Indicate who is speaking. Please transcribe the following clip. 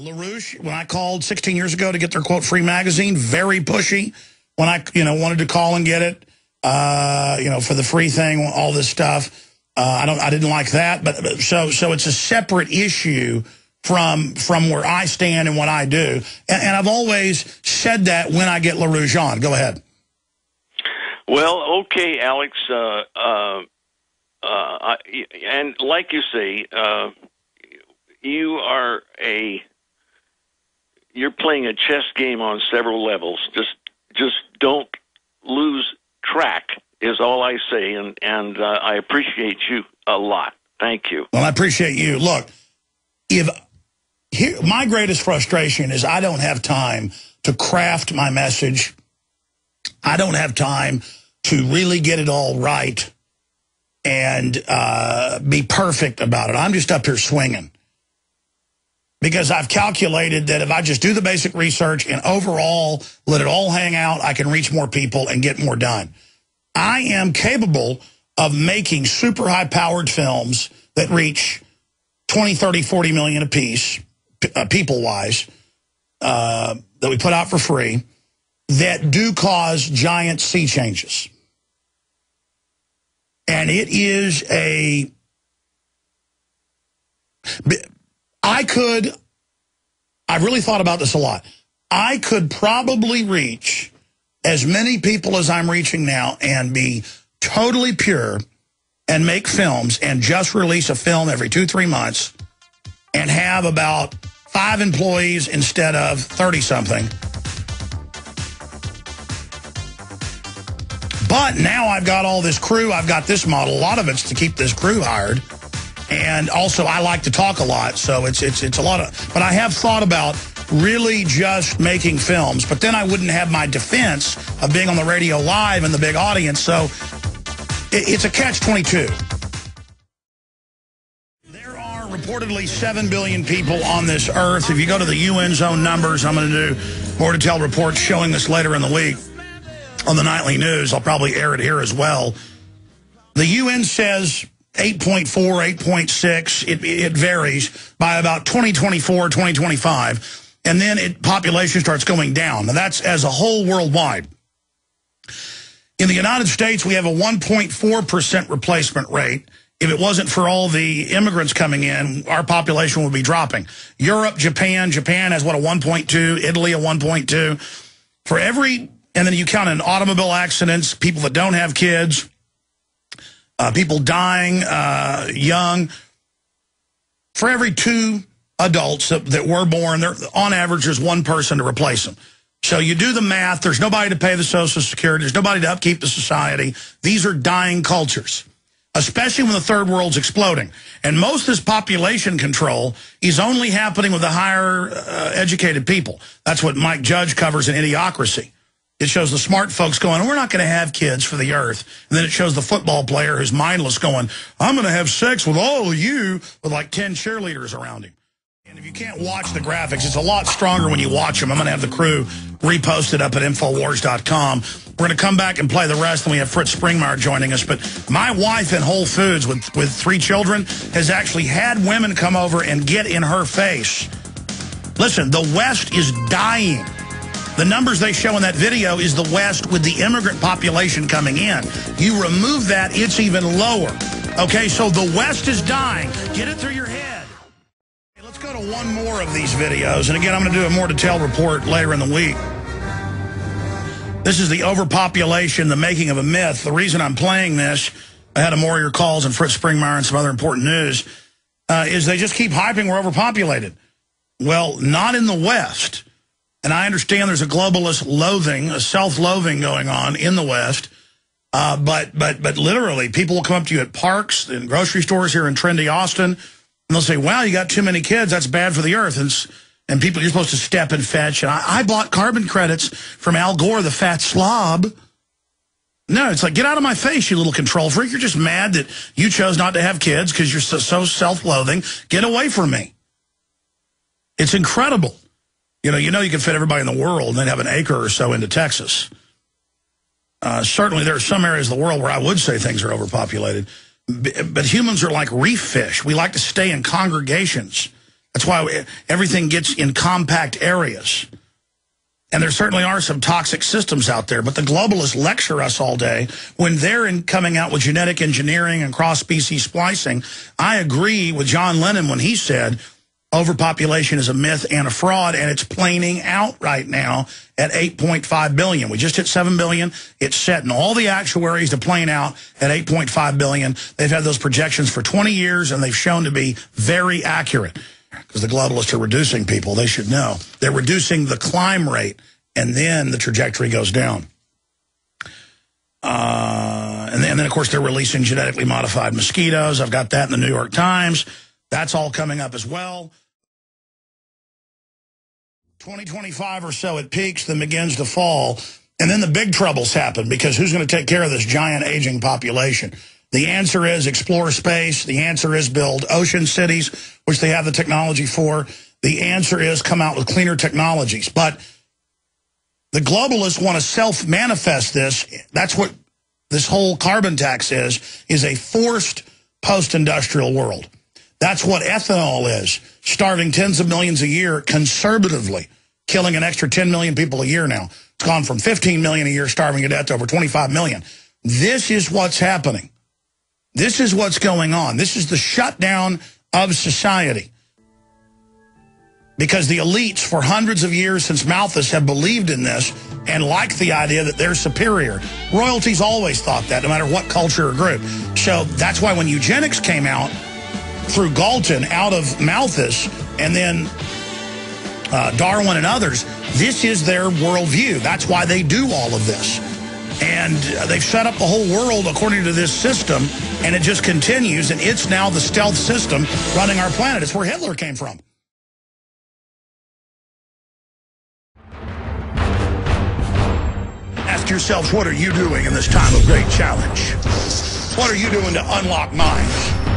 Speaker 1: LaRouche, when I called 16 years ago to get their, quote, free magazine, very pushy. When I, wanted to call and get it, for the free thing, all this stuff. I didn't like that. But so it's a separate issue from where I stand and what I do. And I've always said that when I get LaRouche on. Go ahead.
Speaker 2: Well, okay, Alex. And like you say, you're playing a chess game on several levels. Just don't lose track is all I say, and I appreciate you a lot. Thank you.
Speaker 1: Well, I appreciate you. Look, my greatest frustration is I don't have time to craft my message. I don't have time to really get it all right and be perfect about it. I'm just up here swinging. Because I've calculated that if I just do the basic research and overall let it all hang out, I can reach more people and get more done. I am capable of making super high-powered films that reach 20, 30, 40 million apiece, people-wise, that we put out for free, that do cause giant sea changes. And it is I've really thought about this a lot. I could probably reach as many people as I'm reaching now and be totally pure and make films and just release a film every 2-3 months and have about 5 employees instead of 30-something. But now I've got all this crew. I've got this model. A lot of it's to keep this crew hired. And also, I like to talk a lot, so it's a lot of... But I have thought about really just making films, but then I wouldn't have my defense of being on the radio live and the big audience, so it's a catch-22. There are reportedly 7 billion people on this earth. If you go to the UN's own numbers, I'm going to do more detailed reports showing this later in the week on the nightly news. I'll probably air it here as well. The UN says 8.4, 8.6, it varies by about 2024, 2025, and then population starts going down. Now, that's as a whole worldwide. In the United States, we have a 1.4% replacement rate. If it wasn't for all the immigrants coming in, our population would be dropping. Europe, Japan has, what, a 1.2, Italy a 1.2. For every, and then you count in automobile accidents, people that don't have kids, people dying young. For every 2 adults that were born, on average, there's 1 person to replace them. So you do the math. There's nobody to pay the Social Security. There's nobody to upkeep the society. These are dying cultures, especially when the third world's exploding. And most of this population control is only happening with the higher educated people. That's what Mike Judge covers in Idiocracy. It shows the smart folks going, we're not going to have kids for the earth. And then it shows the football player who's mindless going, I'm going to have sex with all of you, with like 10 cheerleaders around him. And if you can't watch the graphics, it's a lot stronger when you watch them. I'm going to have the crew repost it up at Infowars.com. We're going to come back and play the rest, and we have Fritz Springmeier joining us. But my wife in Whole Foods with 3 children has actually had women come over and get in her face. Listen, the West is dying. The numbers they show in that video is the West with the immigrant population coming in. You remove that, it's even lower. Okay, so the West is dying. Get it through your head. Let's go to one more of these videos. And again, I'm going to do a more detailed report later in the week. This is the overpopulation, the making of a myth. The reason I'm playing this, I had more of your calls and Fritz Springmeier and some other important news, is they just keep hyping we're overpopulated. Well, not in the West. And I understand there's a globalist loathing, a self-loathing going on in the West. But literally, people will come up to you at parks and grocery stores here in trendy Austin, and they'll say, wow, you got too many kids. That's bad for the earth. And people, you're supposed to step and fetch. And I bought carbon credits from Al Gore, the fat slob. No, it's like, get out of my face, you little control freak. You're just mad that you chose not to have kids because you're so self-loathing. Get away from me. It's incredible. You can fit everybody in the world and then have an acre or so into Texas. Certainly there are some areas of the world where I would say things are overpopulated. But humans are like reef fish. We like to stay in congregations. That's why everything gets in compact areas. And there certainly are some toxic systems out there, but the globalists lecture us all day when they're coming out with genetic engineering and cross-species splicing. I agree with John Lennon when he said overpopulation is a myth and a fraud, and it's planing out right now at 8.5 billion. We just hit 7 billion. It's setting all the actuaries to plane out at 8.5 billion. They've had those projections for 20 years, and they've shown to be very accurate. Because the globalists are reducing people, they should know. They're reducing the climb rate, and then the trajectory goes down. And then, of course, they're releasing genetically modified mosquitoes. I've got that in the New York Times. That's all coming up as well. 2025 or so, it peaks, then begins to fall. And then the big troubles happen, because who's going to take care of this giant aging population? The answer is explore space. The answer is build ocean cities, which they have the technology for. The answer is come out with cleaner technologies. But the globalists want to self-manifest this. That's what this whole carbon tax is a forced post-industrial world. That's what ethanol is, starving tens of millions a year conservatively, killing an extra 10 million people a year now. It's gone from 15 million a year starving to death to over 25 million. This is what's happening. This is what's going on. This is the shutdown of society. Because the elites for hundreds of years since Malthus have believed in this and liked the idea that they're superior. Royalties always thought that, no matter what culture or group. So that's why when eugenics came out through Galton out of Malthus and then Darwin and others, this is their worldview. That's why they do all of this. And they've set up the whole world according to this system, and it just continues, and it's now the stealth system running our planet. It's where Hitler came from. Ask yourselves, what are you doing in this time of great challenge? What are you doing to unlock minds?